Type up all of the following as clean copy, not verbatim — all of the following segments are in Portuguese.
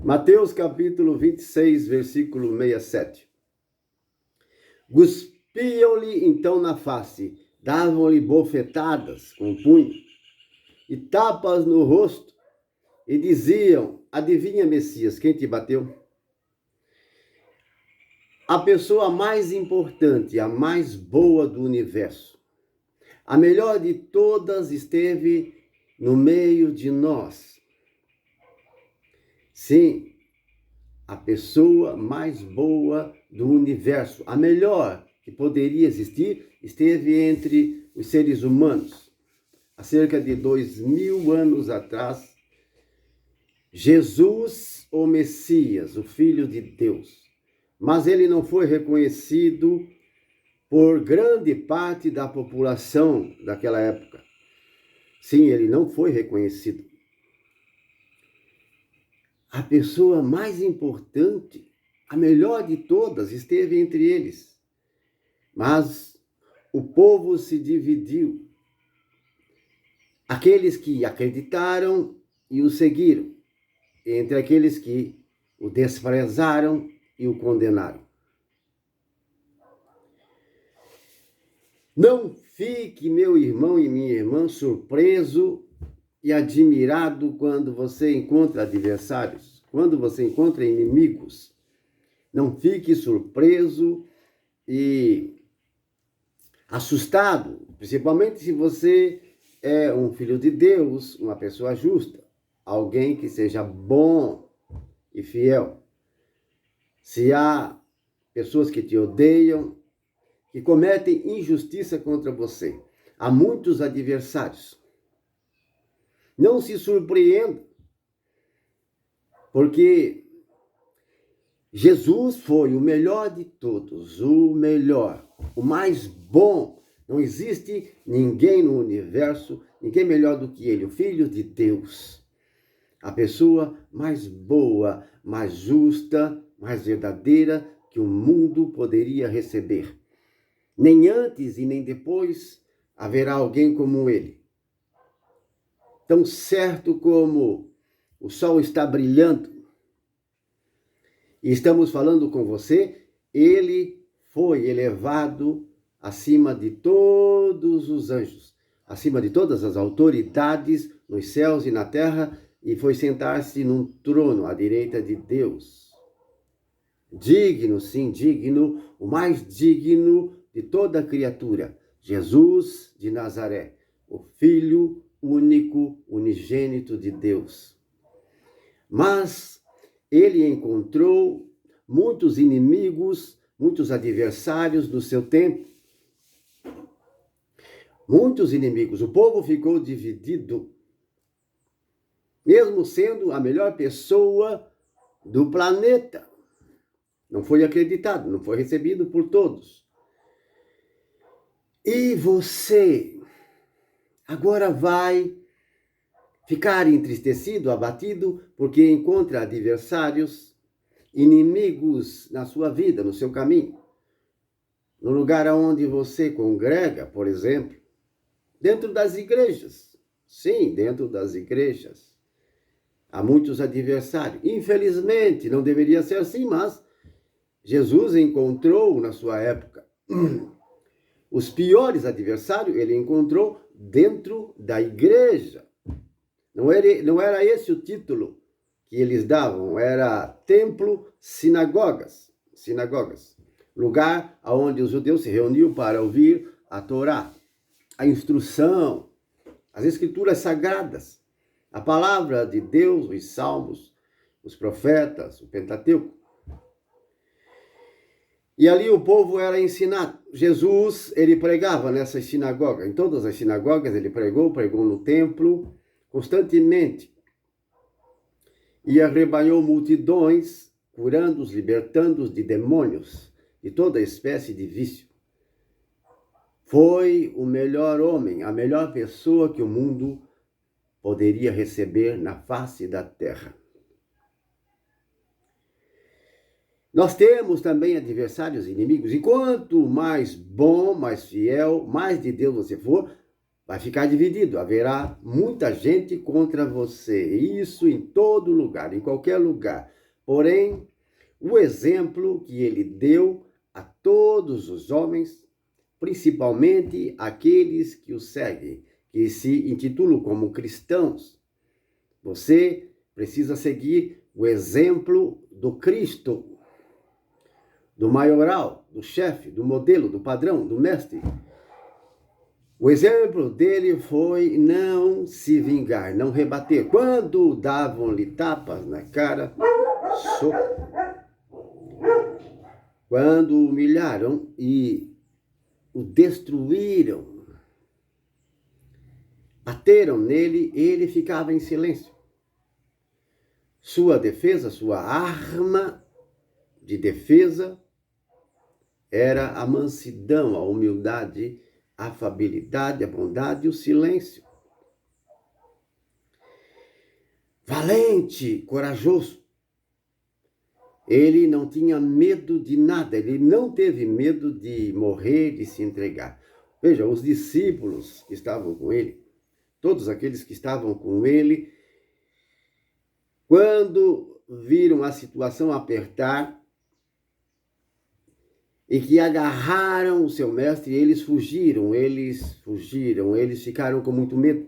Mateus capítulo 26, versículo 67. Cuspiam-lhe então na face, davam-lhe bofetadas com o punho e tapas no rosto e diziam: adivinha, Messias, quem te bateu? A pessoa mais importante, a mais boa do universo, a melhor de todas, esteve no meio de nós. Sim, a pessoa mais boa do universo, a melhor que poderia existir, esteve entre os seres humanos. Há cerca de 2000 anos atrás, Jesus, o Messias, o Filho de Deus. Mas ele não foi reconhecido por grande parte da população daquela época. Sim, ele não foi reconhecido. A pessoa mais importante, a melhor de todas, esteve entre eles. Mas o povo se dividiu. Aqueles que acreditaram e o seguiram, entre aqueles que o desprezaram e o condenaram. Não fique, meu irmão e minha irmã, surpreso e admirado quando você encontra adversários, quando você encontra inimigos. Não fique surpreso e assustado, principalmente se você é um filho de Deus, uma pessoa justa, alguém que seja bom e fiel. Se há pessoas que te odeiam, que cometem injustiça contra você, há muitos adversários. Não se surpreenda, porque Jesus foi o melhor de todos, o melhor, o mais bom. Não existe ninguém no universo, ninguém melhor do que ele, o Filho de Deus. A pessoa mais boa, mais justa, mais verdadeira que o mundo poderia receber. Nem antes e nem depois haverá alguém como ele. Tão certo como o sol está brilhando e estamos falando com você, ele foi elevado acima de todos os anjos, acima de todas as autoridades nos céus e na terra, e foi sentar-se num trono à direita de Deus. Digno, sim, digno, o mais digno de toda criatura, Jesus de Nazaré, o Filho único, unigênito de Deus. Mas ele encontrou muitos inimigos, muitos adversários no seu tempo. Muitos inimigos. O povo ficou dividido, mesmo sendo a melhor pessoa do planeta. Não foi acreditado, não foi recebido por todos. E você agora vai ficar entristecido, abatido, porque encontra adversários, inimigos na sua vida, no seu caminho. No lugar onde você congrega, por exemplo, dentro das igrejas. Sim, dentro das igrejas. Há muitos adversários. Infelizmente, não deveria ser assim, mas Jesus encontrou na sua época os piores adversários, ele encontrou dentro da igreja. Não era esse o título que eles davam, era templo, sinagogas. Lugar onde os judeus se reuniam para ouvir a Torá, a instrução, as escrituras sagradas, a palavra de Deus, os salmos, os profetas, o Pentateuco. E ali o povo era ensinado. Jesus, ele pregava nessas sinagogas, em todas as sinagogas ele pregou no templo, constantemente. E arrebanhou multidões, curando-os, libertando-os de demônios, de toda espécie de vício. Foi o melhor homem, a melhor pessoa que o mundo poderia receber na face da terra. Nós temos também adversários inimigos, e quanto mais bom, mais fiel, mais de Deus você for, vai ficar dividido. Haverá muita gente contra você. Isso em todo lugar, em qualquer lugar. Porém, o exemplo que ele deu a todos os homens, principalmente aqueles que o seguem, que se intitulam como cristãos, você precisa seguir o exemplo do Cristo, do maioral, do chefe, do modelo, do padrão, do mestre. O exemplo dele foi não se vingar, não rebater. Quando davam-lhe tapas na cara, quando o humilharam e o destruíram, bateram nele, ele ficava em silêncio. Sua defesa, sua arma de defesa era a mansidão, a humildade, a afabilidade, a bondade e o silêncio. Valente, corajoso. Ele não tinha medo de nada, ele não teve medo de morrer, de se entregar. Veja, os discípulos que estavam com ele, todos aqueles que estavam com ele, quando viram a situação apertar e que agarraram o seu mestre, eles fugiram, eles ficaram com muito medo.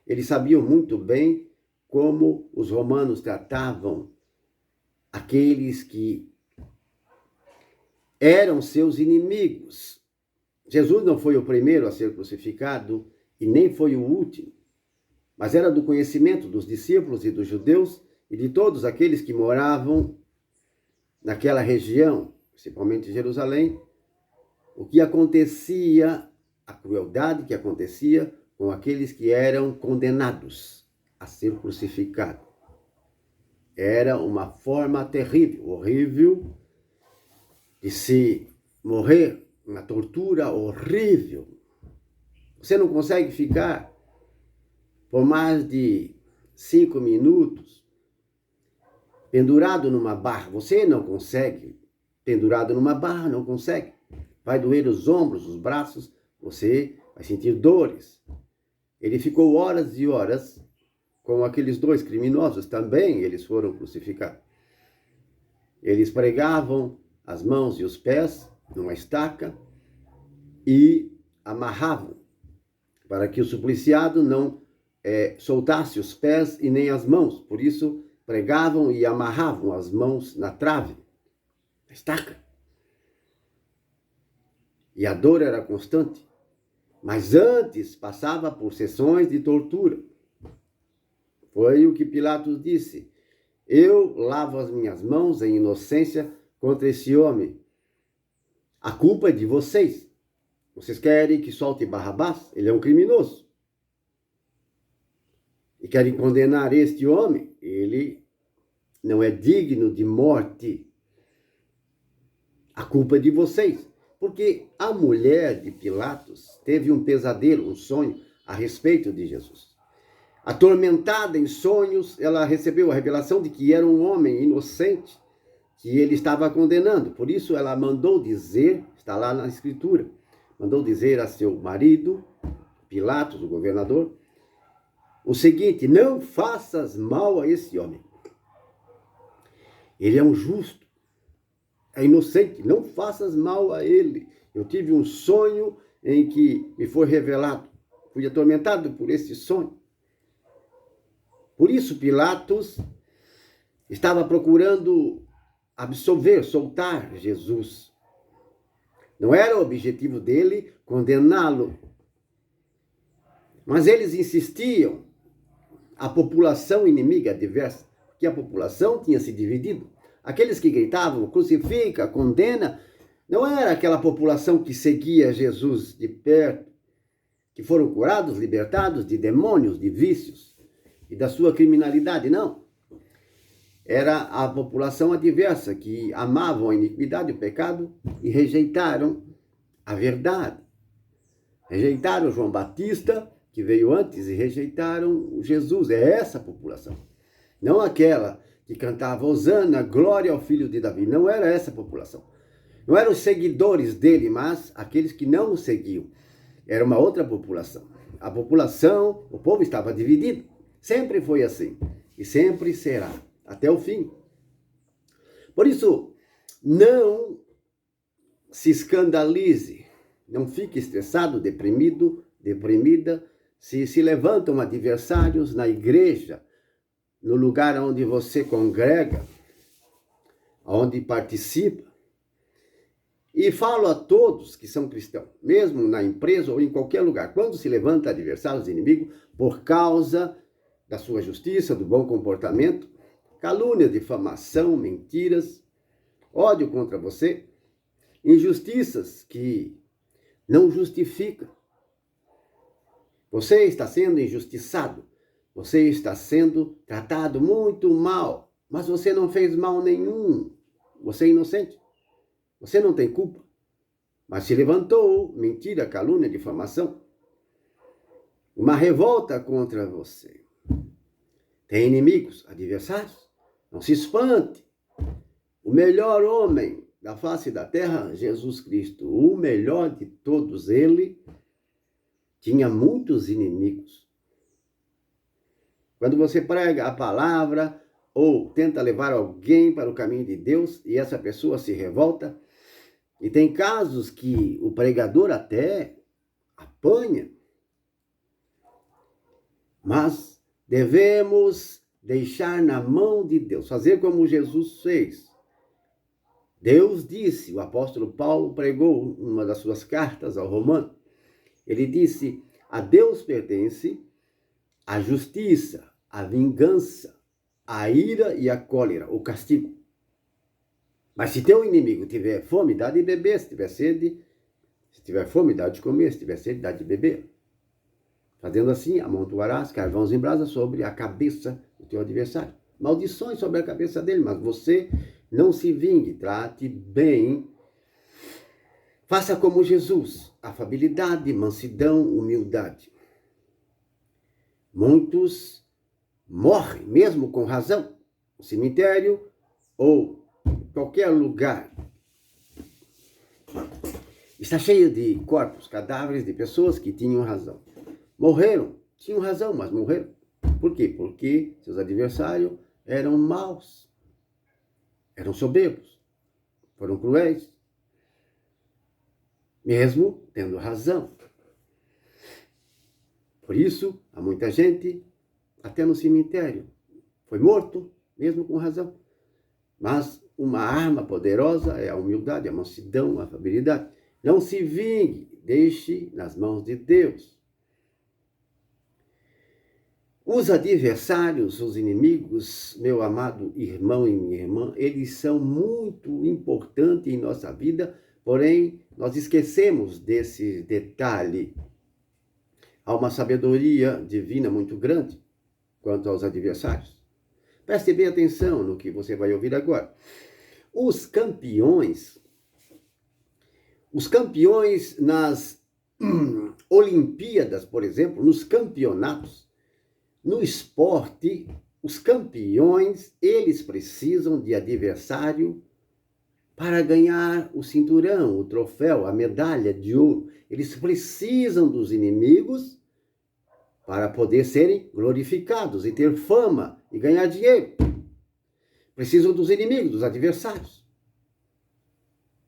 Eles sabiam muito bem como os romanos tratavam aqueles que eram seus inimigos. Jesus não foi o primeiro a ser crucificado e nem foi o último, mas era do conhecimento dos discípulos e dos judeus e de todos aqueles que moravam naquela região, principalmente Jerusalém, o que acontecia, a crueldade que acontecia com aqueles que eram condenados a ser crucificados. Era uma forma terrível, horrível, de se morrer, uma tortura horrível. Você não consegue ficar por mais de 5 minutos pendurado numa barra. Você não consegue. Pendurado numa barra, não consegue. Vai doer os ombros, os braços, você vai sentir dores. Ele ficou horas e horas com aqueles 2 criminosos, também eles foram crucificados. Eles pregavam as mãos e os pés numa estaca e amarravam para que o supliciado não soltasse os pés e nem as mãos. Por isso, pregavam e amarravam as mãos na trave, na estaca. E a dor era constante. Mas antes passava por sessões de tortura. Foi o que Pilatos disse: eu lavo as minhas mãos em inocência contra esse homem. A culpa é de vocês. Vocês querem que solte Barrabás? Ele é um criminoso. E querem condenar este homem? Ele não é digno de morte. A culpa é de vocês. Porque a mulher de Pilatos teve um pesadelo, um sonho a respeito de Jesus. Atormentada em sonhos, ela recebeu a revelação de que era um homem inocente que ele estava condenando. Por isso ela mandou dizer, está lá na escritura, mandou dizer a seu marido, Pilatos, o governador, o seguinte: não faças mal a esse homem. Ele é um justo, é inocente, não faças mal a ele. Eu tive um sonho em que me foi revelado, fui atormentado por esse sonho. Por isso Pilatos estava procurando absolver, soltar Jesus. Não era o objetivo dele condená-lo. Mas eles insistiam, a população inimiga adversa, que a população tinha se dividido. Aqueles que gritavam, crucifica, condena, não era aquela população que seguia Jesus de perto, que foram curados, libertados de demônios, de vícios e da sua criminalidade, não. Era a população adversa, que amavam a iniquidade e o pecado e rejeitaram a verdade. Rejeitaram João Batista, que veio antes, e rejeitaram Jesus. É essa população. Não aquela que cantava Hosana, glória ao filho de Davi. Não era essa população. Não eram os seguidores dele, mas aqueles que não o seguiam. era uma outra população. A população, o povo estava dividido. Sempre foi assim. E sempre será. Até o fim. Por isso, não se escandalize. Não fique estressado, deprimido, deprimida. Se levantam adversários na igreja, no lugar onde você congrega, onde participa. E falo a todos que são cristãos, mesmo na empresa ou em qualquer lugar, quando se levanta adversários, inimigos, por causa da sua justiça, do bom comportamento, calúnia, difamação, mentiras, ódio contra você, injustiças que não justificam. Você está sendo injustiçado, você está sendo tratado muito mal, mas você não fez mal nenhum, você é inocente. Você não tem culpa, mas se levantou mentira, calúnia, difamação, uma revolta contra você. Tem inimigos, adversários, não se espante. O melhor homem da face da terra, Jesus Cristo, o melhor de todos, ele tinha muitos inimigos. Quando você prega a palavra ou tenta levar alguém para o caminho de Deus e essa pessoa se revolta, e tem casos que o pregador até apanha. Mas devemos deixar na mão de Deus, fazer como Jesus fez. Deus disse, o apóstolo Paulo pregou uma das suas cartas ao Romano. Ele disse, a Deus pertence a justiça, a vingança, a ira e a cólera, o castigo. Mas se teu inimigo tiver fome, dá de beber. Se tiver sede, se tiver fome, dá de comer. Se tiver sede, dá de beber. Fazendo assim, amontoarás carvões em brasa sobre a cabeça do teu adversário. Maldições sobre a cabeça dele, mas você não se vingue, trate bem. Faça como Jesus, afabilidade, mansidão, humildade. Muitos morrem, mesmo com razão, no cemitério ou qualquer lugar. Está cheio de corpos, cadáveres de pessoas que tinham razão. Morreram, tinham razão, mas morreram. Por quê? Porque seus adversários eram maus, eram soberbos, foram cruéis, mesmo tendo razão. Por isso, há muita gente, até no cemitério, foi morto, mesmo com razão. Mas uma arma poderosa é a humildade, a mansidão, a afabilidade. Não se vingue, deixe nas mãos de Deus. Os adversários, os inimigos, meu amado irmão e minha irmã, eles são muito importantes em nossa vida, porém, nós esquecemos desse detalhe. Há uma sabedoria divina muito grande quanto aos adversários. Preste bem atenção no que você vai ouvir agora. Os campeões nas Olimpíadas, por exemplo, nos campeonatos, no esporte, os campeões, eles precisam de adversário para ganhar o cinturão, o troféu, a medalha de ouro. Eles precisam dos inimigos para poder serem glorificados e ter fama e ganhar dinheiro. Precisam dos inimigos, dos adversários.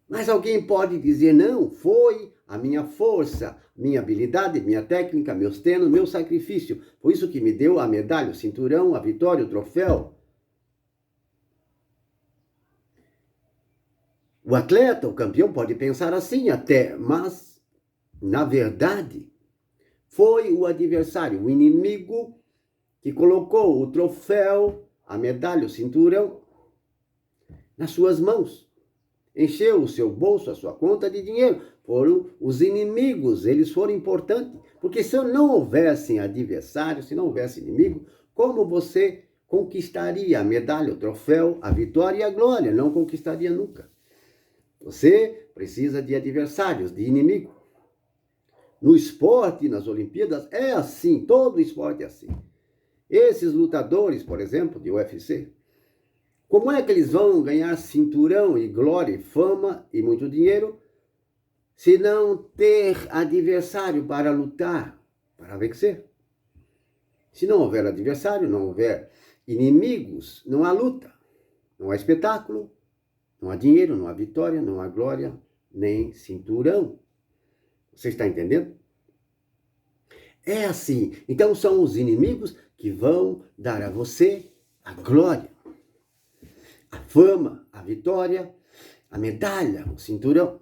Mas alguém pode dizer, não, foi a minha força, minha habilidade, minha técnica, meus treinos, meu sacrifício. Foi isso que me deu a medalha, o cinturão, a vitória, o troféu. O atleta, o campeão, pode pensar assim até, mas, na verdade, foi o adversário, o inimigo, que colocou o troféu, a medalha, o cinturão, nas suas mãos. Encheu o seu bolso, a sua conta de dinheiro. Foram os inimigos, eles foram importantes. Porque se não houvessem adversários, se não houvesse inimigo, como você conquistaria a medalha, o troféu, a vitória e a glória? Não conquistaria nunca. Você precisa de adversários, de inimigo. No esporte, nas Olimpíadas, é assim, todo esporte é assim. Esses lutadores, por exemplo, de UFC, como é que eles vão ganhar cinturão e glória e fama e muito dinheiro se não ter adversário para lutar, para vencer. Se não houver adversário, não houver inimigos, não há luta, não há espetáculo, não há dinheiro, não há vitória, não há glória, nem cinturão. Você está entendendo? É assim. Então são os inimigos que vão dar a você a glória, a fama, a vitória, a medalha, o cinturão.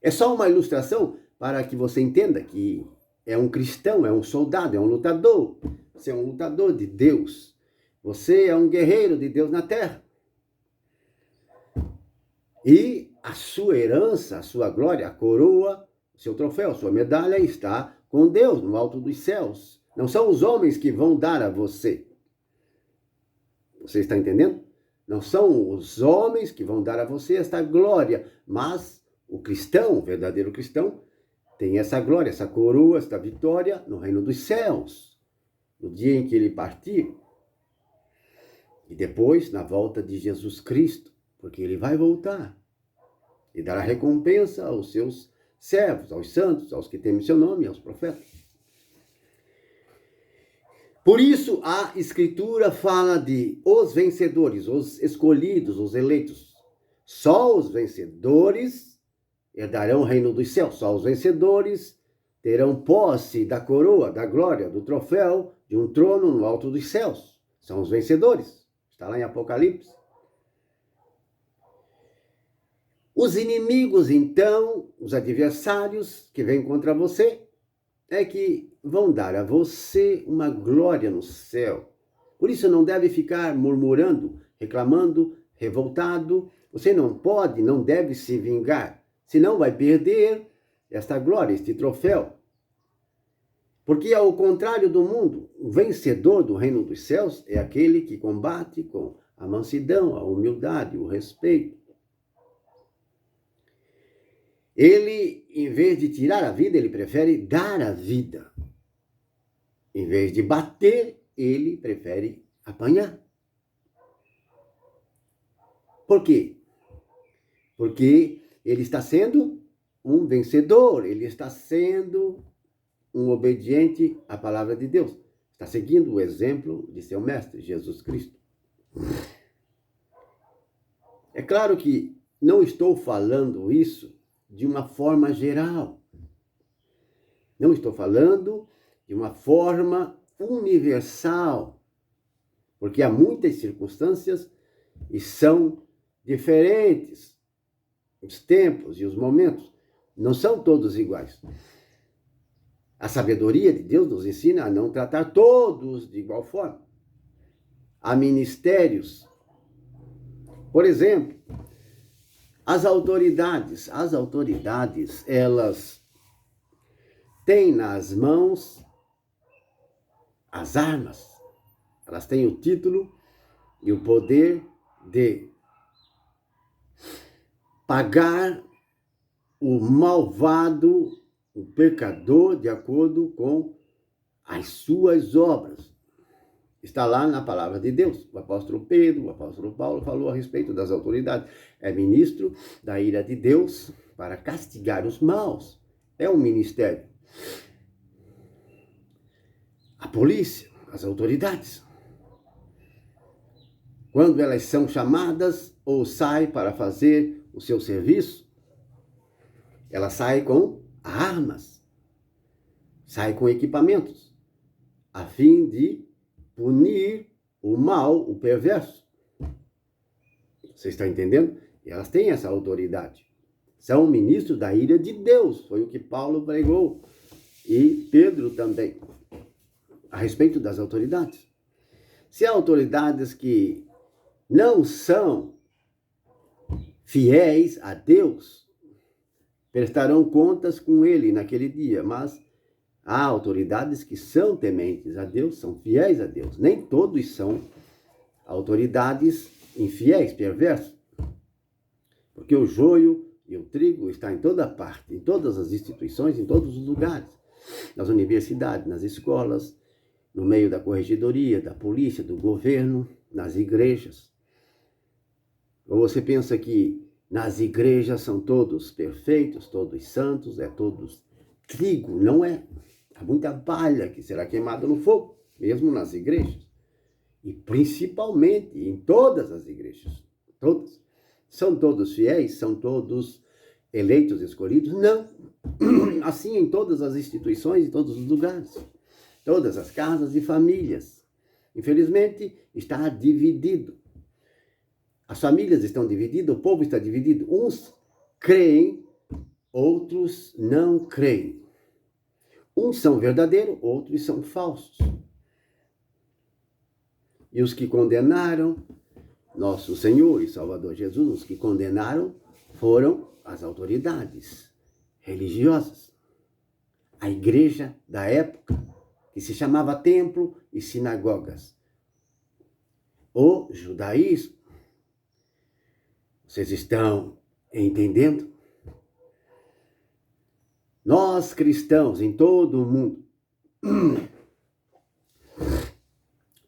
É só uma ilustração para que você entenda que é um cristão, é um soldado, é um lutador. Você é um lutador de Deus. Você é um guerreiro de Deus na terra. E a sua herança, a sua glória, a coroa, o seu troféu, a sua medalha está com Deus no alto dos céus. Não são os homens que vão dar a você. Você está entendendo? Não são os homens que vão dar a você esta glória, mas o cristão, o verdadeiro cristão, tem essa glória, essa coroa, esta vitória no reino dos céus, no dia em que ele partir. E depois, na volta de Jesus Cristo, porque ele vai voltar e dará recompensa aos seus servos, aos santos, aos que temem seu nome, aos profetas. Por isso, a Escritura fala de os vencedores, os escolhidos, os eleitos. Só os vencedores herdarão o reino dos céus. Só os vencedores terão posse da coroa, da glória, do troféu, de um trono no alto dos céus. São os vencedores. Está lá em Apocalipse. Os inimigos, então, os adversários que vêm contra você, é que vão dar a você uma glória no céu. Por isso não deve ficar murmurando, reclamando, revoltado. Você não pode, não deve se vingar, senão vai perder esta glória, este troféu. Porque ao contrário do mundo, o vencedor do reino dos céus é aquele que combate com a mansidão, a humildade, o respeito. Ele, em vez de tirar a vida, ele prefere dar a vida. Em vez de bater, ele prefere apanhar. Por quê? Porque ele está sendo um vencedor, ele está sendo um obediente à palavra de Deus. Está seguindo o exemplo de seu mestre, Jesus Cristo. É claro que não estou falando isso de uma forma geral. Não estou falando de uma forma universal, porque há muitas circunstâncias e são diferentes. Os tempos e os momentos não são todos iguais. A sabedoria de Deus nos ensina a não tratar todos de igual forma. Há ministérios. Por exemplo, as autoridades, elas têm nas mãos as armas. Elas têm o título e o poder de pagar o malvado, o pecador, de acordo com as suas obras. Está lá na palavra de Deus. O apóstolo Pedro, o apóstolo Paulo falou a respeito das autoridades. É ministro da ira de Deus para castigar os maus. É um ministério. A polícia, as autoridades, quando elas são chamadas ou saem para fazer o seu serviço, elas saem com armas, saem com equipamentos, a fim de punir o mal, o perverso. Você está entendendo? E elas têm essa autoridade. São ministros da ira de Deus. Foi o que Paulo pregou. E Pedro também. A respeito das autoridades. Se há autoridades que não são fiéis a Deus, prestarão contas com ele naquele dia. Mas há autoridades que são tementes a Deus, são fiéis a Deus. Nem todos são autoridades infiéis, perversos. Porque o joio e o trigo está em toda parte, em todas as instituições, em todos os lugares. Nas universidades, nas escolas, no meio da corregedoria, da polícia, do governo, nas igrejas. Ou você pensa que nas igrejas são todos perfeitos, todos santos, todos trigo, não é? Há muita palha que será queimada no fogo, mesmo nas igrejas. E principalmente em todas as igrejas. Todas. São todos fiéis? São todos eleitos, escolhidos? Não. Assim em todas as instituições, em todos os lugares. Todas as casas e famílias. Infelizmente, está dividido. As famílias estão divididas, o povo está dividido. Uns creem, outros não creem. Uns são verdadeiros, outros são falsos. E os que condenaram nosso Senhor e Salvador Jesus, os que condenaram foram as autoridades religiosas. A igreja da época, que se chamava templo e sinagogas. O judaísmo. Vocês estão entendendo? Nós cristãos em todo o mundo,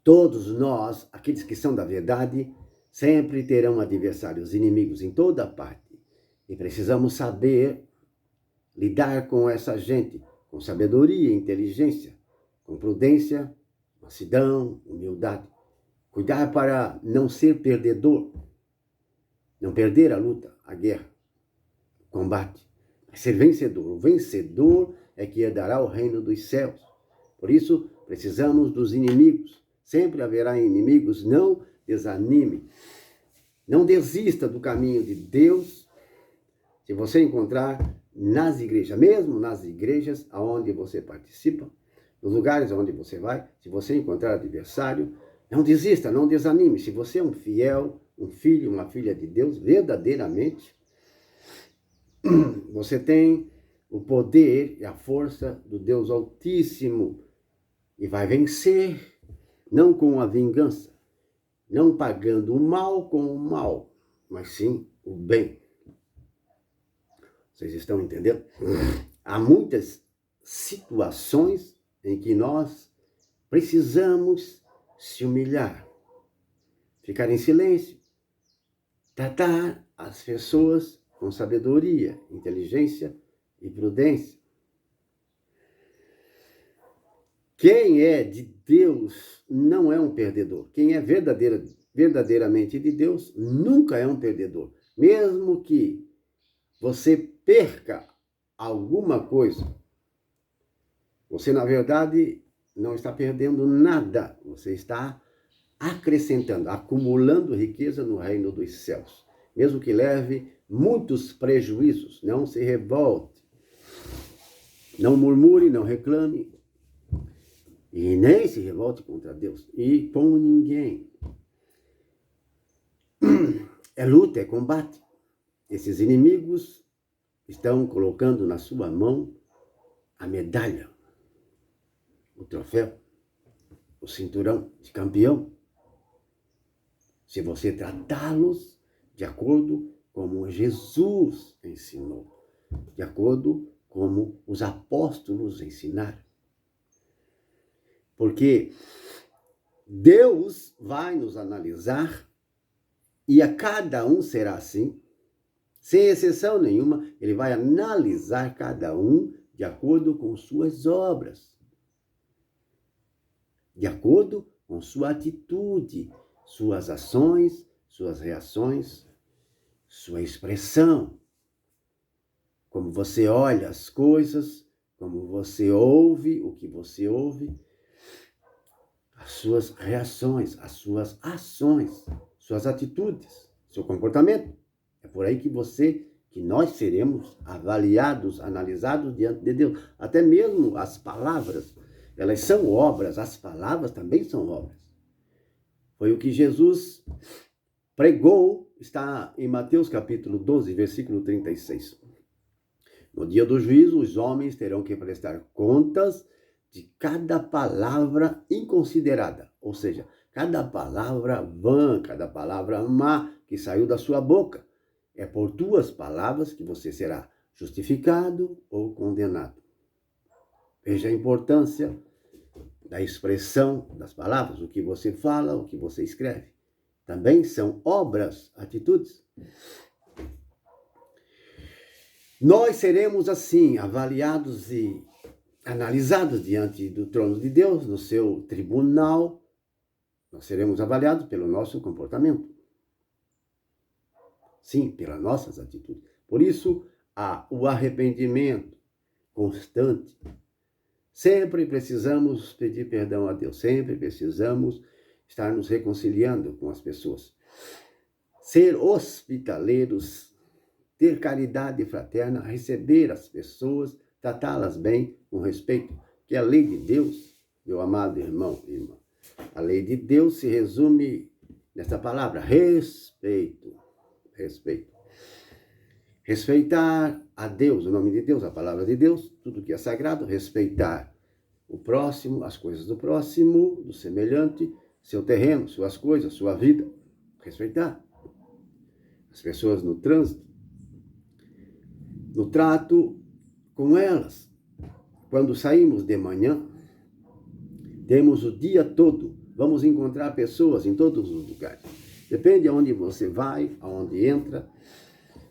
todos nós, aqueles que são da verdade, sempre terão adversários, inimigos em toda parte. E precisamos saber lidar com essa gente, com sabedoria, inteligência, com prudência, mansidão, humildade. Cuidar para não ser perdedor, não perder a luta, a guerra, o combate. Ser vencedor. O vencedor é que herdará o reino dos céus. Por isso, precisamos dos inimigos. Sempre haverá inimigos. Não desanime. Não desista do caminho de Deus. Se você encontrar nas igrejas, mesmo nas igrejas onde você participa, nos lugares onde você vai, se você encontrar adversário, não desista, não desanime. Se você é um fiel, um filho, uma filha de Deus, verdadeiramente, você tem o poder e a força do Deus Altíssimo e vai vencer, não com a vingança, não pagando o mal com o mal, mas sim o bem. Vocês estão entendendo? Há muitas situações em que nós precisamos se humilhar, ficar em silêncio, tratar as pessoas com sabedoria, inteligência e prudência. Quem é de Deus não é um perdedor. Quem é verdadeiramente de Deus nunca é um perdedor. Mesmo que você perca alguma coisa, você, na verdade, não está perdendo nada. Você está acrescentando, acumulando riqueza no reino dos céus. Mesmo que leve muitos prejuízos, não se revolte, não murmure, não reclame, e nem se revolte contra Deus e com ninguém. É luta, é combate. Esses inimigos estão colocando na sua mão a medalha, o troféu, o cinturão de campeão. Se você tratá-los de acordo como Jesus ensinou, de acordo como os apóstolos ensinaram. Porque Deus vai nos analisar e a cada um será assim, sem exceção nenhuma, ele vai analisar cada um de acordo com suas obras, de acordo com sua atitude, suas ações, suas reações, sua expressão, como você olha as coisas, como você ouve o que você ouve, as suas reações, as suas ações, suas atitudes, seu comportamento. É por aí que nós seremos avaliados, analisados diante de Deus. Até mesmo as palavras, elas são obras, as palavras também são obras. Foi o que Jesus pregou, está em Mateus capítulo 12, versículo 36. No dia do juízo, os homens terão que prestar contas de cada palavra inconsiderada, ou seja, cada palavra vã, cada palavra má que saiu da sua boca. É por tuas palavras que você será justificado ou condenado. Veja a importância da expressão das palavras, o que você fala, o que você escreve. Também são obras, atitudes. Nós seremos assim avaliados e analisados diante do trono de Deus, no seu tribunal. Nós seremos avaliados pelo nosso comportamento. Sim, pelas nossas atitudes. Por isso, há o arrependimento constante. Sempre precisamos pedir perdão a Deus. Sempre precisamos estar nos reconciliando com as pessoas. Ser hospitaleiros, ter caridade fraterna, receber as pessoas, tratá-las bem, com respeito, que a lei de Deus, meu amado irmão e irmã, a lei de Deus se resume nessa palavra, respeito. Respeito. Respeitar a Deus, o nome de Deus, a palavra de Deus, tudo que é sagrado, respeitar o próximo, as coisas do próximo, do semelhante, seu terreno, suas coisas, sua vida. Respeitar as pessoas no trânsito, no trato com elas. Quando saímos de manhã, temos o dia todo, vamos encontrar pessoas em todos os lugares. Depende aonde você vai, aonde entra,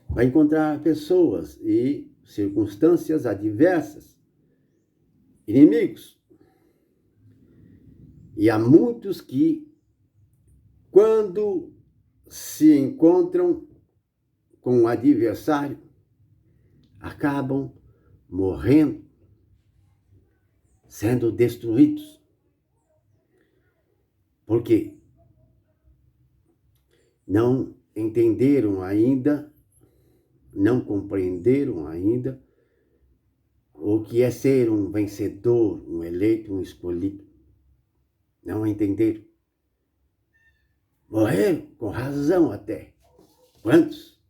vai encontrar pessoas e circunstâncias adversas, inimigos. E há muitos que, quando se encontram com o adversário, acabam morrendo, sendo destruídos. Por quê? Não entenderam ainda, não compreenderam ainda o que é ser um vencedor, um eleito, um escolhido. Não entenderam. Morreram, com razão até. Quantos?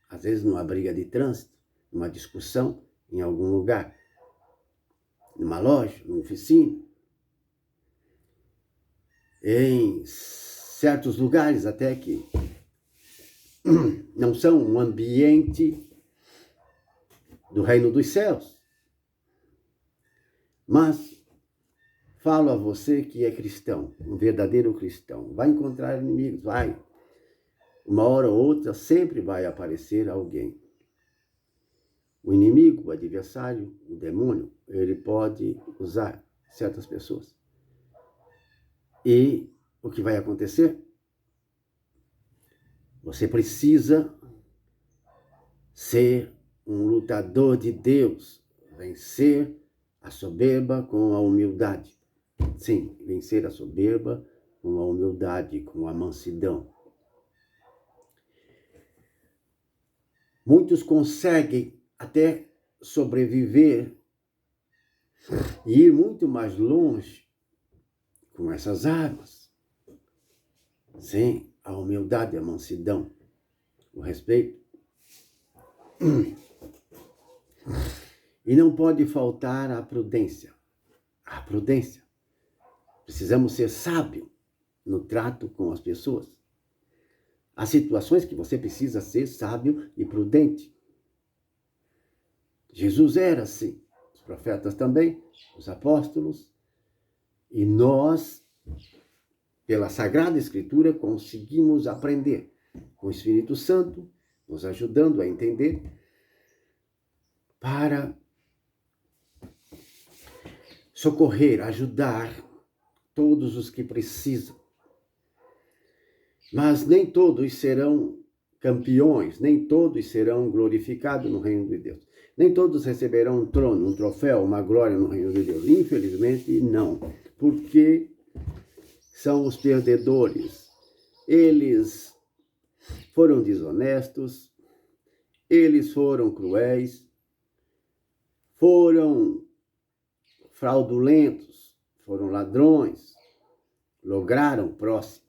Às vezes numa briga de trânsito, numa discussão em algum lugar, numa loja, numa oficina, em certos lugares até que não são um ambiente do reino dos céus. Mas falo a você que é cristão, um verdadeiro cristão, vai encontrar inimigos, vai. Uma hora ou outra sempre vai aparecer alguém. O inimigo, o adversário, o demônio, ele pode usar certas pessoas. E o que vai acontecer? Você precisa ser um lutador de Deus, vencer a soberba com a humildade. Sim, vencer a soberba com a humildade, com a mansidão. Muitos conseguem até sobreviver e ir muito mais longe com essas armas. Sim, a humildade, a mansidão, o respeito. E não pode faltar a prudência. A prudência. Precisamos ser sábios no trato com as pessoas. Há situações que você precisa ser sábio e prudente. Jesus era assim. Os profetas também, os apóstolos. E nós, pela Sagrada Escritura, conseguimos aprender com o Espírito Santo, nos ajudando a entender, para socorrer, ajudar todos os que precisam. Mas nem todos serão campeões, nem todos serão glorificados no reino de Deus. Nem todos receberão um trono, um troféu, uma glória no reino de Deus. Infelizmente, não. Porque são os perdedores. Eles foram desonestos, eles foram cruéis, foram fraudulentos, foram ladrões, lograram o próximo.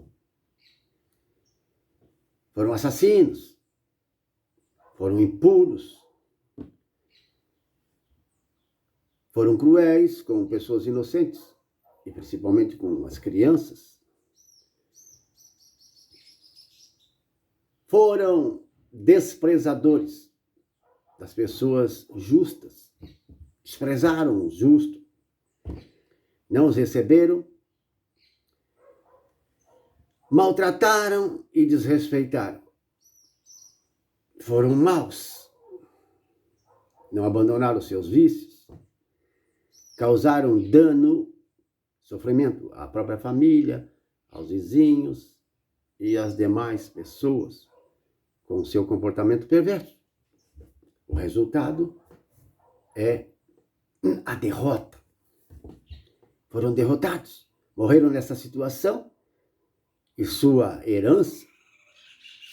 Foram assassinos, foram impuros, foram cruéis com pessoas inocentes, e principalmente com as crianças. Foram desprezadores das pessoas justas, desprezaram os justos, não os receberam, maltrataram e desrespeitaram. Foram maus. não abandonaram seus vícios, causaram dano, sofrimento à própria família, aos vizinhos e às demais pessoas com seu comportamento perverso. O resultado é a derrota. Foram derrotados, morreram nessa situação e sua herança,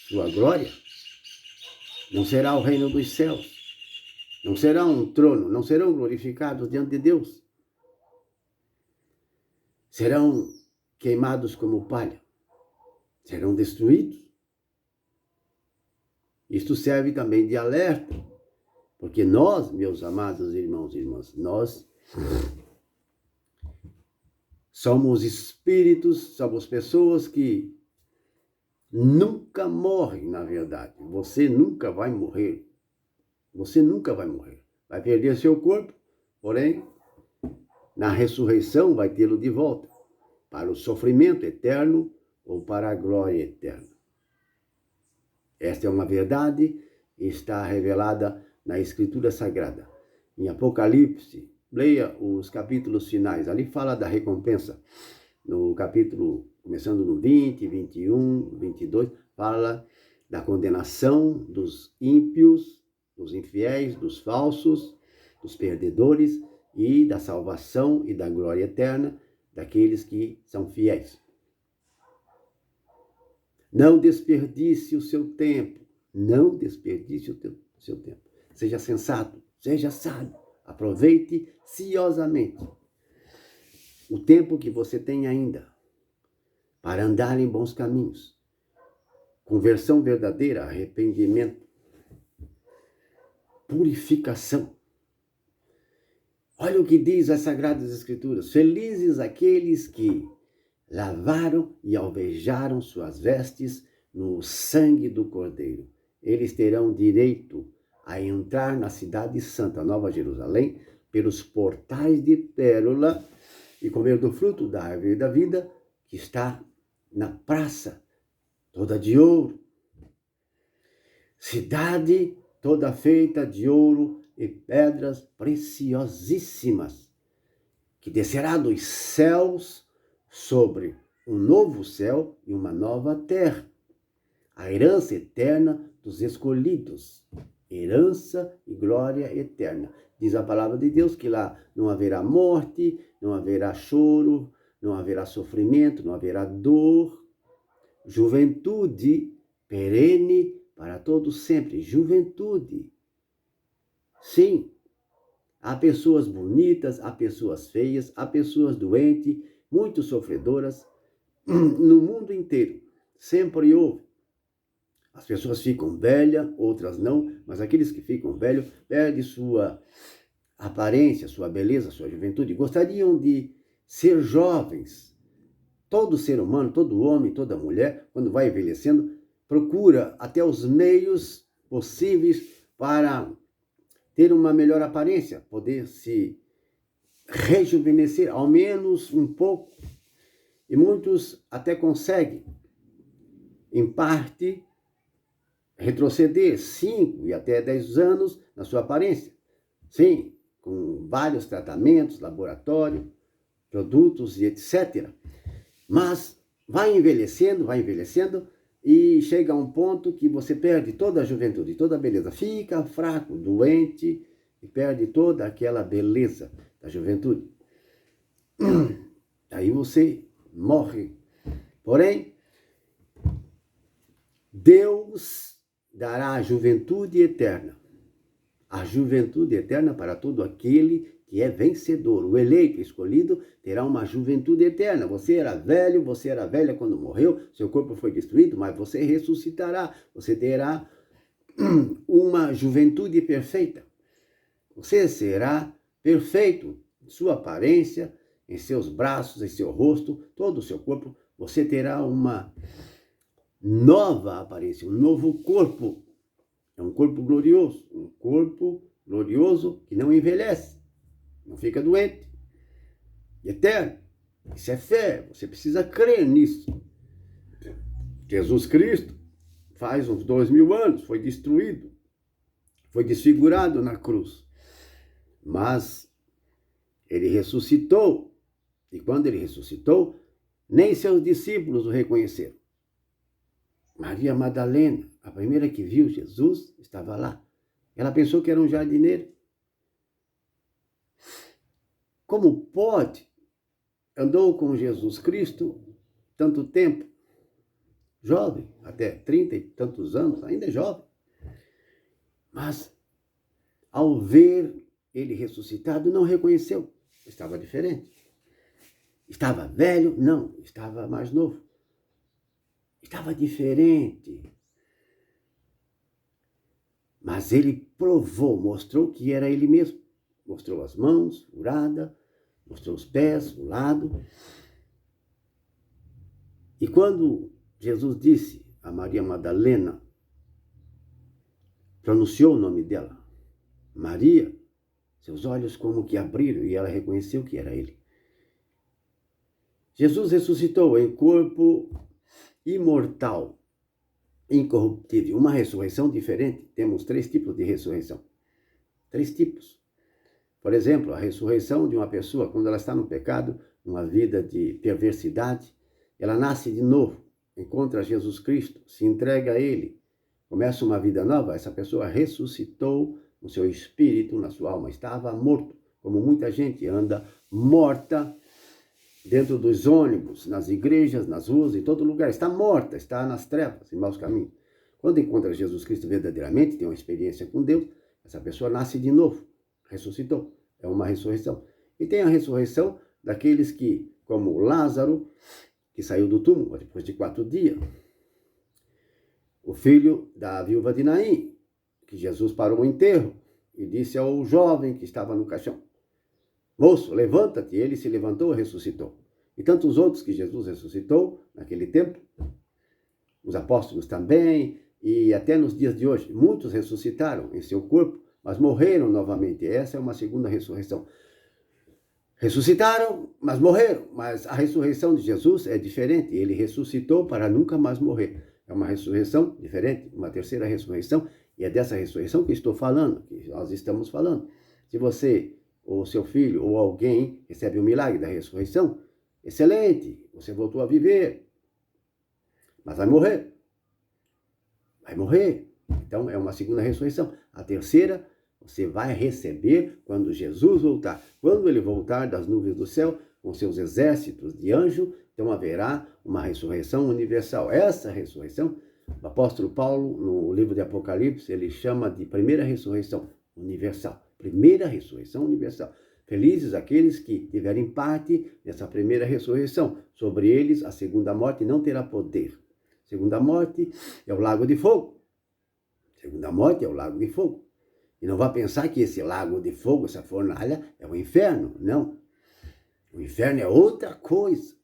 sua glória, não será o reino dos céus, não será um trono, não serão glorificados diante de Deus. Serão queimados como palha, serão destruídos. Isto serve também de alerta, porque nós, meus amados irmãos e irmãs, nós somos espíritos, somos pessoas que nunca morrem, na verdade. Você nunca vai morrer. Você nunca vai morrer. Vai perder seu corpo, porém, na ressurreição vai tê-lo de volta para o sofrimento eterno ou para a glória eterna. Esta é uma verdade e está revelada na Escritura Sagrada. Em Apocalipse, leia os capítulos finais. Ali fala da recompensa. No capítulo, começando no 20, 21, 22, fala da condenação dos ímpios, dos infiéis, dos falsos, dos perdedores e da salvação e da glória eterna daqueles que são fiéis. Não desperdice o seu tempo. Não desperdice o seu tempo. Seja sensato, seja sábio. Aproveite ciosamente o tempo que você tem ainda para andar em bons caminhos. Conversão verdadeira, arrependimento, purificação. Olha o que diz as Sagradas Escrituras. Felizes aqueles que lavaram e alvejaram suas vestes no sangue do Cordeiro. Eles terão direito a entrar na cidade santa, Nova Jerusalém, pelos portais de pérola e comer do fruto da árvore da vida que está na praça, toda de ouro. Cidade toda feita de ouro e pedras preciosíssimas, que descerá dos céus sobre um novo céu e uma nova terra. A herança eterna dos escolhidos. Herança e glória eterna. Diz a palavra de Deus que lá não haverá morte, não haverá choro, não haverá sofrimento, não haverá dor. Juventude perene para todos sempre. Juventude. Sim, há pessoas bonitas, há pessoas feias, há pessoas doentes, muito sofredoras, no mundo inteiro. Sempre houve. As pessoas ficam velhas, outras não, mas aqueles que ficam velhos perdem sua aparência, sua beleza, sua juventude. Gostariam de ser jovens. Todo ser humano, todo homem, toda mulher, quando vai envelhecendo, procura até os meios possíveis para ter uma melhor aparência, poder se rejuvenescer, ao menos um pouco. E muitos até conseguem, em parte, retroceder 5 e até 10 anos na sua aparência. Sim, com vários tratamentos, laboratório, produtos e etc. Mas vai envelhecendo e chega a um ponto que você perde toda a juventude, toda a beleza. Fica fraco, doente e perde toda aquela beleza da juventude. Aí você morre. Porém, Deus dará a juventude eterna. A juventude eterna para todo aquele que é vencedor. O eleito, escolhido, terá uma juventude eterna. Você era velho, você era velha quando morreu, seu corpo foi destruído, mas você ressuscitará. Você terá uma juventude perfeita. Você será perfeito em sua aparência, em seus braços, em seu rosto, todo o seu corpo. Você terá uma nova aparência, um novo corpo. É um corpo glorioso que não envelhece, não fica doente, eterno. Isso é fé, você precisa crer nisso. Jesus Cristo, faz uns 2000 anos, foi destruído, foi desfigurado na cruz. Mas ele ressuscitou. E quando ele ressuscitou, nem seus discípulos o reconheceram. Maria Madalena, a primeira que viu Jesus, estava lá. Ela pensou que era um jardineiro. Como pode? Andou com Jesus Cristo tanto tempo, jovem, até 30 e tantos anos, ainda é jovem. Mas, ao ver ele ressuscitado, não reconheceu. Estava diferente. Estava velho? Não, estava mais novo. Estava diferente. Mas ele provou, mostrou que era ele mesmo. Mostrou as mãos, furada, mostrou os pés, o lado. E quando Jesus disse a Maria Madalena, pronunciou o nome dela, Maria, seus olhos como que abriram e ela reconheceu que era ele. Jesus ressuscitou em corpo imortal, incorruptível, uma ressurreição diferente. Temos 3 tipos de ressurreição. 3 tipos. Por exemplo, a ressurreição de uma pessoa, quando ela está no pecado, uma vida de perversidade, ela nasce de novo, encontra Jesus Cristo, se entrega a Ele, começa uma vida nova. Essa pessoa ressuscitou no seu espírito, na sua alma. Estava morto, como muita gente anda morta dentro dos ônibus, nas igrejas, nas ruas, em todo lugar. Está morta, está nas trevas, em maus caminhos. Quando encontra Jesus Cristo verdadeiramente, tem uma experiência com Deus, essa pessoa nasce de novo, ressuscitou. É uma ressurreição. E tem a ressurreição daqueles que, como Lázaro, que saiu do túmulo depois de 4 dias. O filho da viúva de Naim, que Jesus parou o enterro e disse ao jovem que estava no caixão, moço, levanta-te. Ele se levantou e ressuscitou. E tantos outros que Jesus ressuscitou naquele tempo, os apóstolos também, e até nos dias de hoje, muitos ressuscitaram em seu corpo, mas morreram novamente. Essa é uma segunda ressurreição. Ressuscitaram, mas morreram. Mas a ressurreição de Jesus é diferente. Ele ressuscitou para nunca mais morrer. É uma ressurreição diferente, uma terceira ressurreição. E é dessa ressurreição que estou falando, que nós estamos falando. Se você, ou seu filho, ou alguém recebe o milagre da ressurreição, excelente, você voltou a viver. Mas vai morrer. Vai morrer. Então é uma segunda ressurreição. A terceira, você vai receber quando Jesus voltar. Quando ele voltar das nuvens do céu, com seus exércitos de anjo, então haverá uma ressurreição universal. Essa ressurreição, o apóstolo Paulo, no livro de Apocalipse, ele chama de primeira ressurreição universal. Primeira ressurreição universal. Felizes aqueles que tiverem parte nessa primeira ressurreição. Sobre eles, a segunda morte não terá poder. Segunda morte é o lago de fogo. Segunda morte é o lago de fogo. E não vá pensar que esse lago de fogo, essa fornalha, é o inferno. Não. O inferno é outra coisa.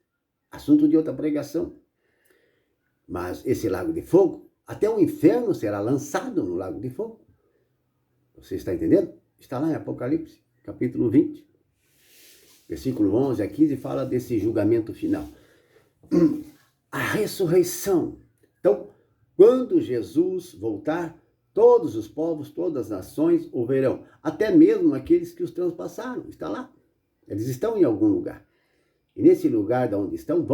Assunto de outra pregação. Mas esse lago de fogo, até o inferno será lançado no lago de fogo. Você está entendendo? Está lá em Apocalipse, capítulo 20. Versículo 11 a 15 fala desse julgamento final. A ressurreição. Então, quando Jesus voltar, todos os povos, todas as nações o verão. Até mesmo aqueles que os transpassaram. Está lá. Eles estão em algum lugar. E nesse lugar de onde estão,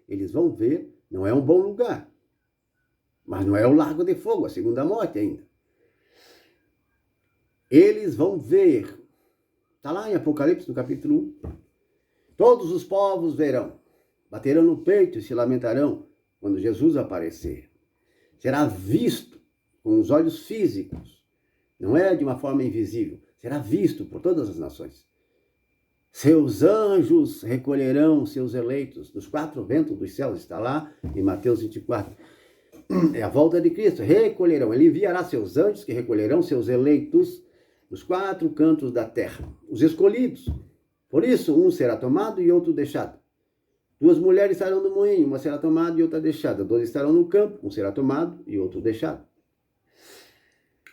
eles vão ver, não é um bom lugar. Mas não é o lago de fogo, a segunda morte ainda. Eles vão ver. Está lá em Apocalipse, no capítulo 1. Todos os povos verão. Baterão no peito e se lamentarão quando Jesus aparecer. Será visto com os olhos físicos. Não é de uma forma invisível. Será visto por todas as nações. Seus anjos recolherão seus eleitos dos 4 ventos dos céus. Está lá em Mateus 24. É a volta de Cristo. Recolherão. Ele enviará seus anjos que recolherão seus eleitos dos 4 cantos da terra. Os escolhidos. Por isso, um será tomado e outro deixado. 2 mulheres estarão no moinho, uma será tomada e outra deixada. 2 estarão no campo, um será tomado e outro deixado.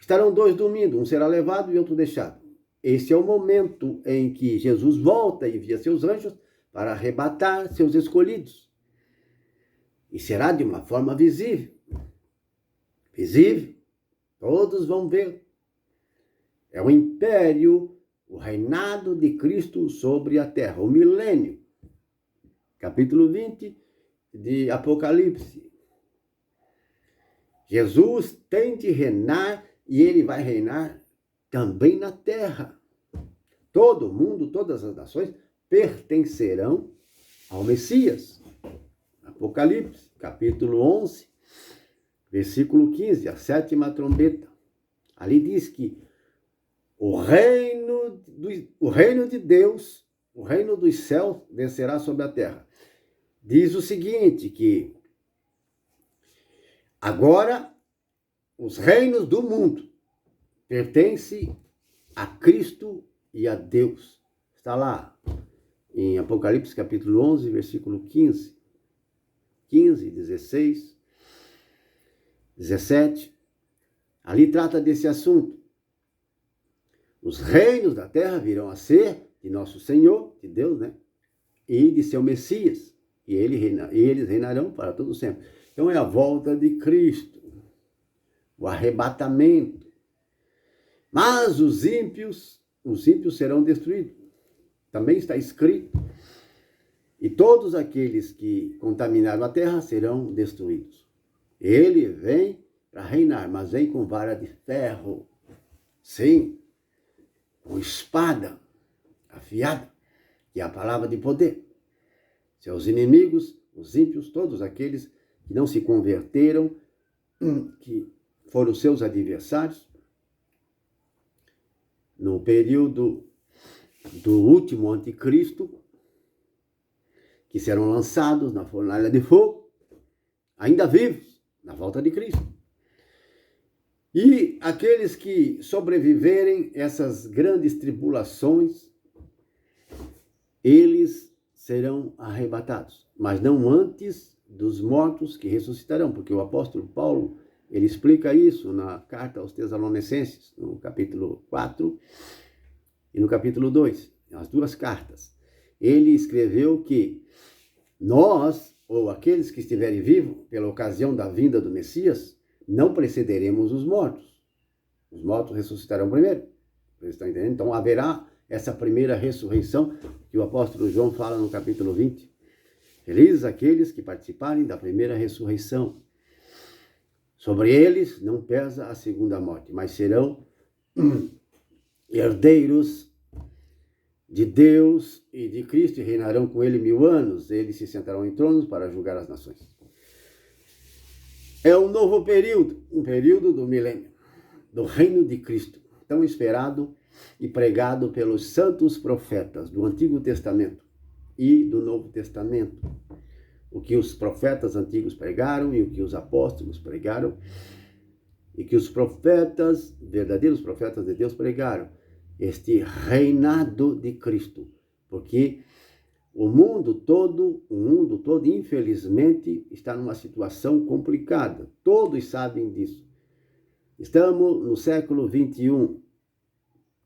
Estarão 2 dormindo, um será levado e outro deixado. Esse é o momento em que Jesus volta e envia seus anjos para arrebatar seus escolhidos. E será de uma forma visível. Visível. Todos vão ver. É o império o reinado de Cristo sobre a terra, o milênio. Capítulo 20 de Apocalipse. Jesus tem de reinar e ele vai reinar também na terra. Todo mundo, todas as nações pertencerão ao Messias. Apocalipse, capítulo 11, versículo 15, a 7ª trombeta. Ali diz que o reino de Deus, o reino dos céus descerá sobre a terra. Diz o seguinte, que agora os reinos do mundo pertencem a Cristo e a Deus. Está lá em Apocalipse capítulo 11, versículo 15, 16, 17. Ali trata desse assunto. Os reinos da terra virão a ser de nosso Senhor, de Deus, né? E de seu Messias. E eles reinarão para todo sempre. Então é a volta de Cristo, o arrebatamento. Mas os ímpios serão destruídos. Também está escrito. E todos aqueles que contaminaram a terra serão destruídos. Ele vem para reinar, mas vem com vara de ferro. Sim, com espada afiada, que é a palavra de poder. Seus inimigos, os ímpios, todos aqueles que não se converteram, que foram seus adversários, no período do último anticristo, que serão lançados na fornalha de fogo, ainda vivos, na volta de Cristo. E aqueles que sobreviverem essas grandes tribulações, eles serão arrebatados, mas não antes dos mortos que ressuscitarão, porque o apóstolo Paulo, ele explica isso na carta aos Tessalonicenses, no capítulo 4 e no capítulo 2, as duas cartas. Ele escreveu que nós, ou aqueles que estiverem vivos, pela ocasião da vinda do Messias, não precederemos os mortos. Os mortos ressuscitarão primeiro. Vocês estão entendendo? Então haverá essa primeira ressurreição que o apóstolo João fala no capítulo 20. Felizes aqueles que participarem da primeira ressurreição. Sobre eles não pesa a segunda morte, mas serão herdeiros de Deus e de Cristo e reinarão com ele 1000 anos. Eles se sentarão em tronos para julgar as nações. É um novo período, um período do milênio, do reino de Cristo, tão esperado e pregado pelos santos profetas do Antigo Testamento e do Novo Testamento. O que os profetas antigos pregaram e o que os apóstolos pregaram e que os profetas, verdadeiros profetas de Deus pregaram, este reinado de Cristo, porque o mundo todo, infelizmente, está numa situação complicada. Todos sabem disso. Estamos no século 21,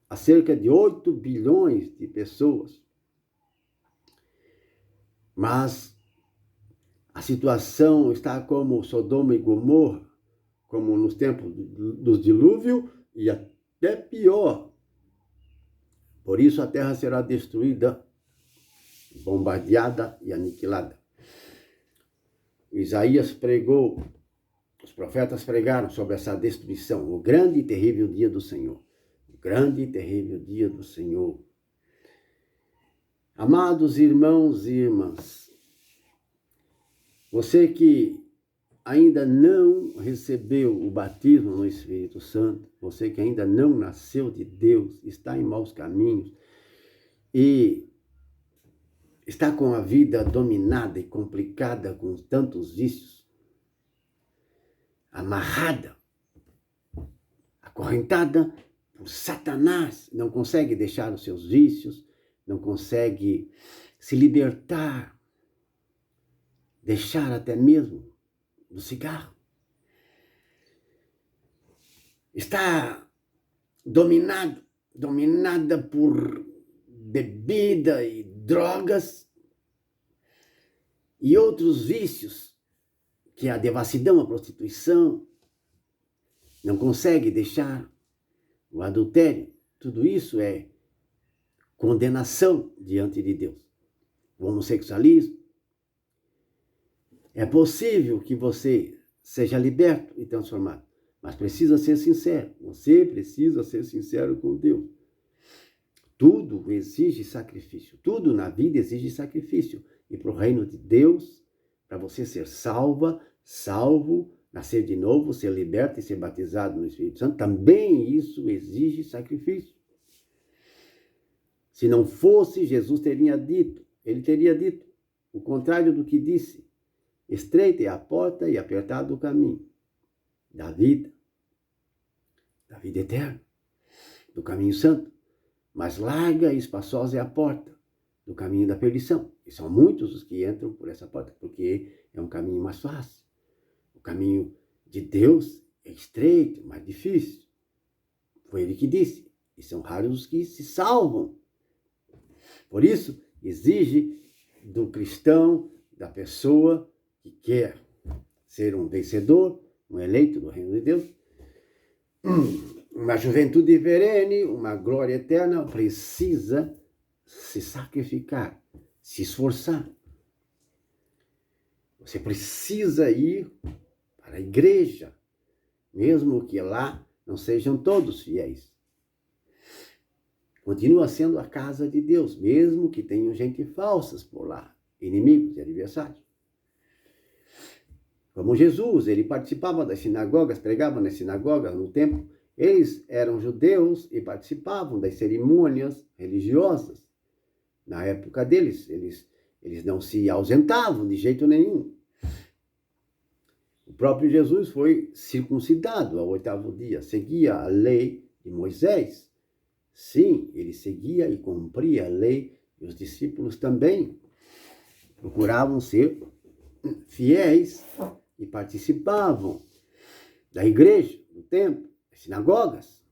há cerca de 8 bilhões de pessoas. Mas a situação está como Sodoma e Gomorra, como nos tempos dos dilúvios e até pior. Por isso a terra será destruída, bombardeada e aniquilada. Isaías pregou, os profetas pregaram sobre essa destruição, o grande e terrível dia do Senhor. O grande e terrível dia do Senhor. Amados irmãos e irmãs, você que ainda não recebeu o batismo no Espírito Santo, você que ainda não nasceu de Deus, está em maus caminhos e está com a vida dominada e complicada com tantos vícios, amarrada, acorrentada por Satanás, não consegue deixar os seus vícios, não consegue se libertar, deixar até mesmo do cigarro. Está dominada por bebida e drogas e outros vícios, que é a devassidão, a prostituição, não consegue deixar o adultério. Tudo isso é condenação diante de Deus. O homossexualismo. É possível que você seja liberto e transformado, mas precisa ser sincero. Você precisa ser sincero com Deus. Tudo exige sacrifício. Tudo na vida exige sacrifício. E para o reino de Deus, para você ser salvo, nascer de novo, ser liberto e ser batizado no Espírito Santo, também isso exige sacrifício. Se não fosse, Jesus teria dito o contrário do que disse. Estreita é a porta e apertado o caminho da vida eterna, do caminho santo. Mas larga e espaçosa é a porta do caminho da perdição. E são muitos os que entram por essa porta, porque é um caminho mais fácil. O caminho de Deus é estreito, mais difícil. Foi ele que disse. E são raros os que se salvam. Por isso, exige do cristão, da pessoa que quer ser um vencedor, um eleito do reino de Deus, uma juventude perene, uma glória eterna, precisa se sacrificar, se esforçar. Você precisa ir para a igreja, mesmo que lá não sejam todos fiéis. Continua sendo a casa de Deus, mesmo que tenham gente falsas por lá, inimigos e adversários. Como Jesus, ele participava das sinagogas, pregava nas sinagogas no templo. Eles eram judeus e participavam das cerimônias religiosas. Na época deles, eles não se ausentavam de jeito nenhum. O próprio Jesus foi circuncidado ao 8º dia, seguia a lei de Moisés. Sim, ele seguia e cumpria a lei, e os discípulos também procuravam ser fiéis e participavam da igreja, do templo, das sinagogas.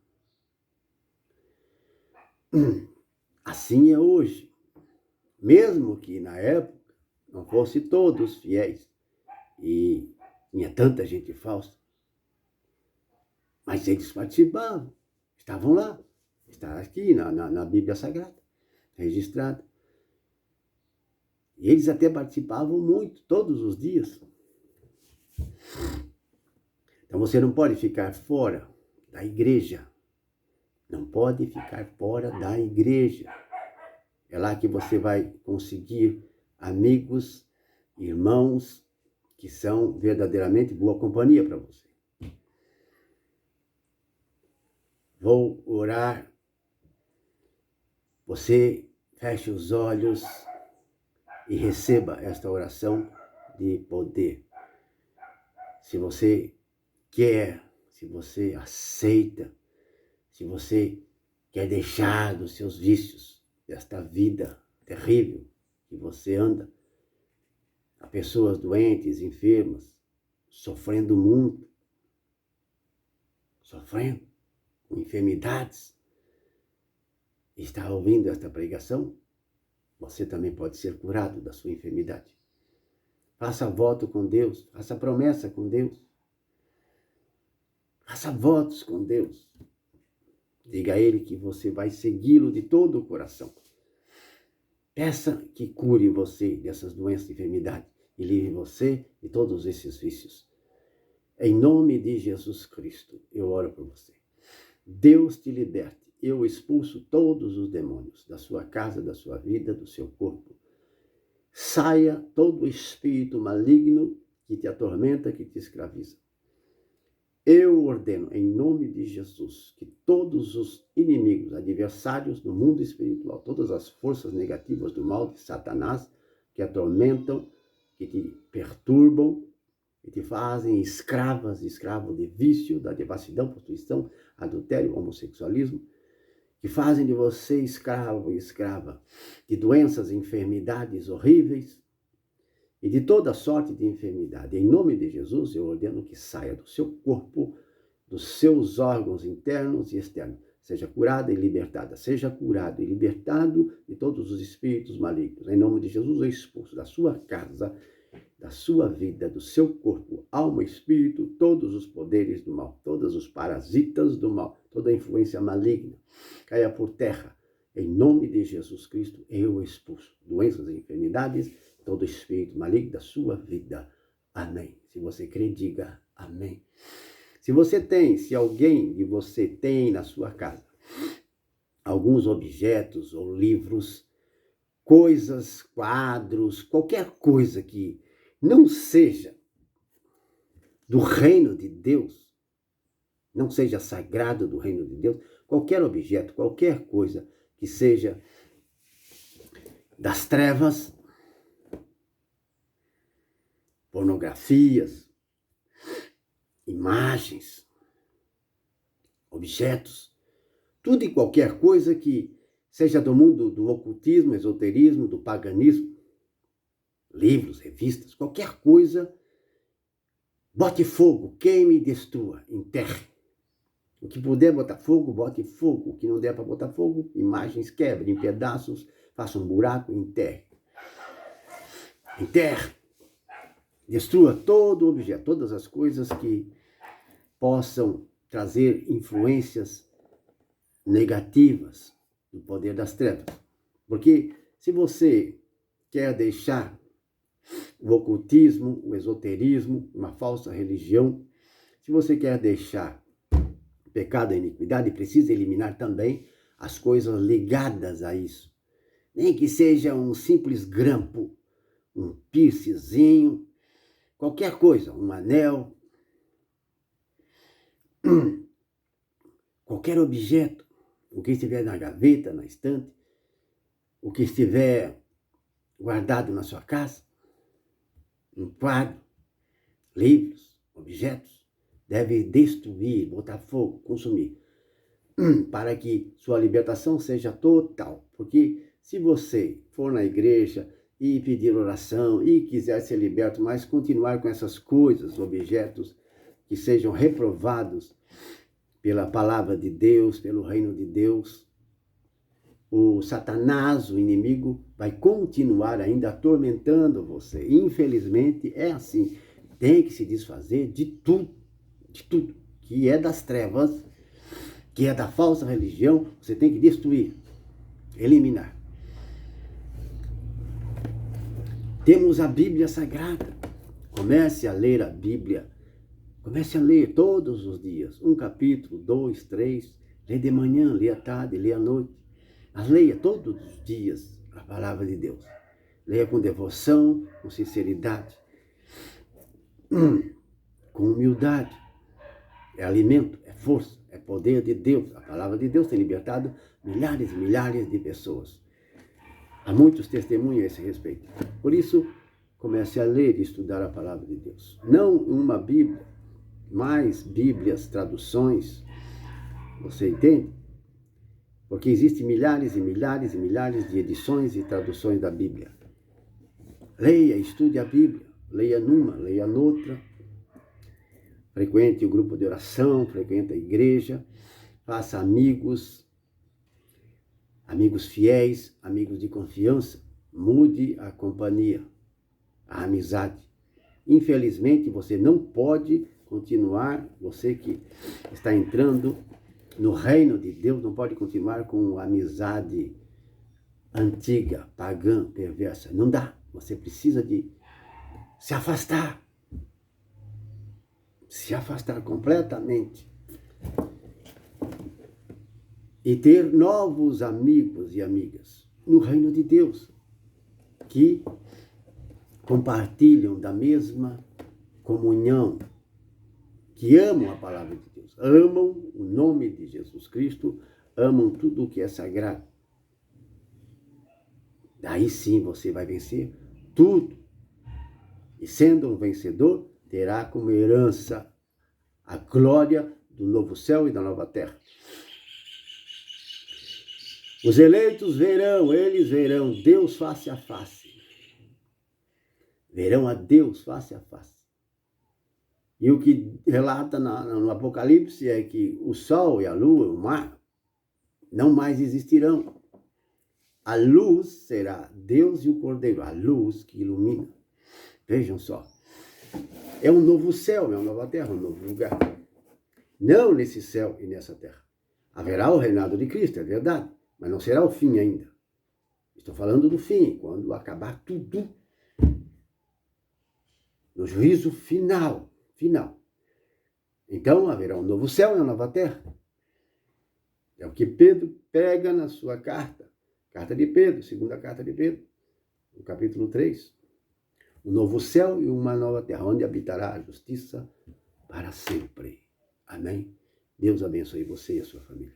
Assim é hoje. Mesmo que na época não fosse todos fiéis e tinha tanta gente falsa, mas eles participavam, estavam lá, está aqui na Bíblia Sagrada, registrado. E eles até participavam muito, todos os dias. Então você não pode ficar fora da igreja. Não pode ficar fora da igreja. É lá que você vai conseguir amigos, irmãos, que são verdadeiramente boa companhia para você. Vou orar. Você feche os olhos e receba esta oração de poder. Se você quer, se você aceita, se você quer deixar dos seus vícios, desta vida terrível que você anda, há pessoas doentes, enfermas, sofrendo muito, sofrendo com enfermidades, está ouvindo esta pregação, você também pode ser curado da sua enfermidade. Faça voto com Deus, faça promessa com Deus. Faça votos com Deus. Diga a Ele que você vai segui-lo de todo o coração. Peça que cure você dessas doenças e enfermidades e livre você de todos esses vícios. Em nome de Jesus Cristo, eu oro por você. Deus te liberte. Eu expulso todos os demônios da sua casa, da sua vida, do seu corpo. Saia todo espírito maligno que te atormenta, que te escraviza. Eu ordeno, em nome de Jesus, que todos os inimigos, adversários do mundo espiritual, todas as forças negativas do mal de Satanás, que atormentam, que te perturbam, que te fazem escravo de vício, da devassidão, prostituição, adultério, homossexualismo, que fazem de você escravo e escrava de doenças e enfermidades horríveis e de toda sorte de enfermidade. Em nome de Jesus, eu ordeno que saia do seu corpo, dos seus órgãos internos e externos. Seja curada e libertada. Seja curado e libertado de todos os espíritos malignos. Em nome de Jesus, eu expulso da sua casa, da sua vida, do seu corpo, alma e espírito, todos os poderes do mal, todos os parasitas do mal, toda a influência maligna. Caia por terra Em nome de Jesus Cristo, eu expulso doenças e enfermidades, todo espírito maligno da sua vida. Amém. Se você crê, diga amém. Se alguém de você tem na sua casa alguns objetos ou livros, coisas, quadros, qualquer coisa que não seja do reino de Deus, não seja sagrado do reino de Deus, qualquer objeto, qualquer coisa que seja das trevas, pornografias, imagens, objetos, tudo e qualquer coisa que seja do mundo do ocultismo, esoterismo, do paganismo, livros, revistas, qualquer coisa, bote fogo, queime e destrua, enterre. O que puder botar fogo, bote fogo. O que não der para botar fogo, imagens quebre em pedaços, faça um buraco, enterre. Enterre. Destrua todo objeto, todas as coisas que possam trazer influências negativas do poder das trevas. Porque se você quer deixar o ocultismo, o esoterismo, uma falsa religião, se você quer deixar o pecado e a iniquidade, precisa eliminar também as coisas ligadas a isso. Nem que seja um simples grampo, um piercingzinho, qualquer coisa, um anel, qualquer objeto, o que estiver na gaveta, na estante, o que estiver guardado na sua casa, um quadro, livros, objetos, deve destruir, botar fogo, consumir, para que sua libertação seja total. Porque se você for na igreja e pedir oração e quiser ser liberto, mas continuar com essas coisas, objetos que sejam reprovados pela palavra de Deus, pelo reino de Deus, o Satanás, o inimigo, vai continuar ainda atormentando você. Infelizmente é assim. Tem que se desfazer de tudo que é das trevas, que é da falsa religião, você tem que destruir, eliminar. Temos a Bíblia Sagrada. Comece a ler a Bíblia. Comece a ler todos os dias. 1 capítulo, 2, 3. Lê de manhã, lê à tarde, lê à noite. Mas leia todos os dias a palavra de Deus. Leia com devoção, com sinceridade, com humildade. É alimento, é força, é poder de Deus. A palavra de Deus tem libertado milhares e milhares de pessoas. Há muitos testemunhos a esse respeito. Por isso, comece a ler e estudar a palavra de Deus. Não uma Bíblia, mas Bíblias, traduções. Você entende? Porque existem milhares e milhares e milhares de edições e traduções da Bíblia. Leia, estude a Bíblia. Leia numa, leia noutra. Frequente o grupo de oração, frequente a igreja. Faça amigos fiéis, amigos de confiança. Mude a companhia, a amizade. Infelizmente, você não pode continuar, você que está entrando no reino de Deus, não pode continuar com amizade antiga, pagã, perversa. Não dá. Você precisa de se afastar. Se afastar completamente. E ter novos amigos e amigas no reino de Deus, que compartilham da mesma comunhão, que amam a palavra de Deus, amam o nome de Jesus Cristo, amam tudo o que é sagrado. Daí sim você vai vencer tudo. E sendo um vencedor, terá como herança a glória do novo céu e da nova terra. Os eleitos verão, eles verão Deus face a face. Verão a Deus face a face. E o que relata no Apocalipse é que o sol e a lua, o mar, não mais existirão. A luz será Deus e o Cordeiro, a luz que ilumina. Vejam só. É um novo céu, é uma nova terra, um novo lugar. Não nesse céu e nessa terra. Haverá o reinado de Cristo, é verdade. mas não será o fim ainda. Estou falando do fim, quando acabar tudo, no juízo final. Então haverá um novo céu e uma nova terra. É o que Pedro pega na sua carta de Pedro, segunda carta de Pedro, no capítulo 3. Um novo céu e uma nova terra, onde habitará a justiça para sempre. Amém? Deus abençoe você e a sua família.